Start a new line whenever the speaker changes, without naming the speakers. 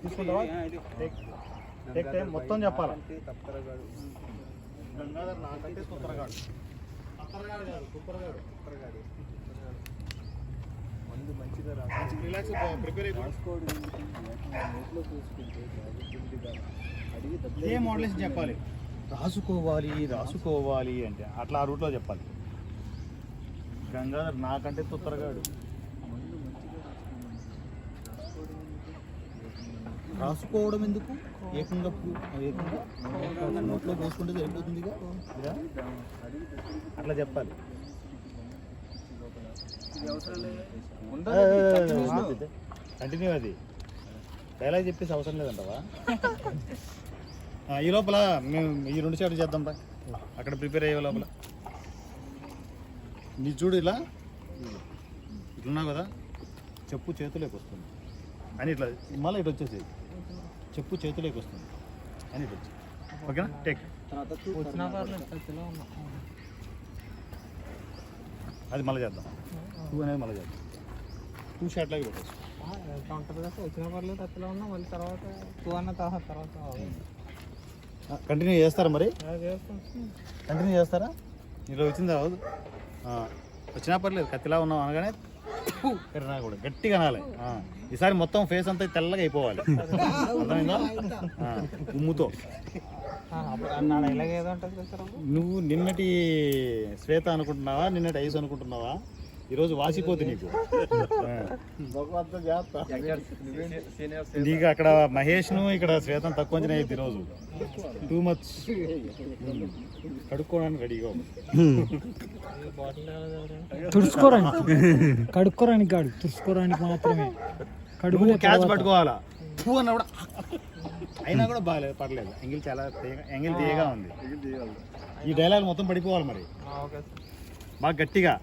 తీసుకుంటావా? Take time మొత్తం చెప్పాలా. గంగాధర్ నాకంటే కుక్కరగాడు. కుక్కరగాడు కాదు, కుక్కరగాడు. మందు మంచిగా రిలాక్స్ ప్రిపేర్ అయిపోయి ఏ మోడల్స్ చెప్పాలి. రాసుకోవాలి అంటే అట్లా ఆ రూట్లో చెప్పాలి. గంగాధర్ నాకంటే తొత్తరగాడు. రాసుకోవడం ఎందుకు? ఏకంగా నోట్లో పోసుకుంటే సరిపోతుంది. అట్లా చెప్పాలి. కంటిన్యూ. అది డైలాగ్ చెప్పేసి అవసరం లేదంటవా? ఈ లోపల మేము ఈ 2 షాట్లు చేద్దాం రా. అక్కడ ప్రిపేర్ అయ్యే లోపల నీ చూడు ఇలా ఇట్లున్నావు కదా, చెప్పు చేతులోకి వస్తుంది అని ఇట్లా మళ్ళీ ఇటు వచ్చేసి చెప్పు చేతులోకి వస్తుంది అని ఇటు వచ్చి ఓకేనా. టేక్ అది మళ్ళీ చేద్దాం. 2 అనేది మళ్ళీ చేద్దాం. 2 షాట్ లాగా పెట్టచ్చు.
వచ్చినా పర్లేదు అట్లా ఉన్నా మళ్ళీ తర్వాత 2 అన్న తర్వాత
కంటిన్యూ చేస్తారా? మరి కంటిన్యూ చేస్తారా? ఇలా వచ్చింది అవ్వదు. వచ్చినా పర్లేదు. కత్తిలా ఉన్నాం అనగానే కరినా కూడా గట్టిగా అనాలి. ఈసారి మొత్తం ఫేస్ అంతా తెల్లగా అయిపోవాలి. ఉమ్ముతో. నువ్వు నిన్నటి శ్వేత అనుకుంటున్నావా, నిన్నటి ఐస్ అనుకుంటున్నావా? ఈరోజు వాసిపోతుంది నీకు. నీకు అక్కడ మహేష్ను ఇక్కడ శ్వేతం తక్కువ అంచనా అయింది ఈరోజు. Too much. కడుక్కోవడానికి రెడీగా
కడుక్కోరానికి కాదు, తుడుచుకోవడానికి మాత్రమే.
కడుపు క్యాచ్ పట్టుకోవాలా అన్న కూడా అయినా కూడా బాగాలేదు, పర్లేదు. ఎంగిల్ చాలా ఎంగిల్ తీయగా ఉంది. ఈ డైలాగ్ మొత్తం పడిపోవాలి మరి బాగా గట్టిగా.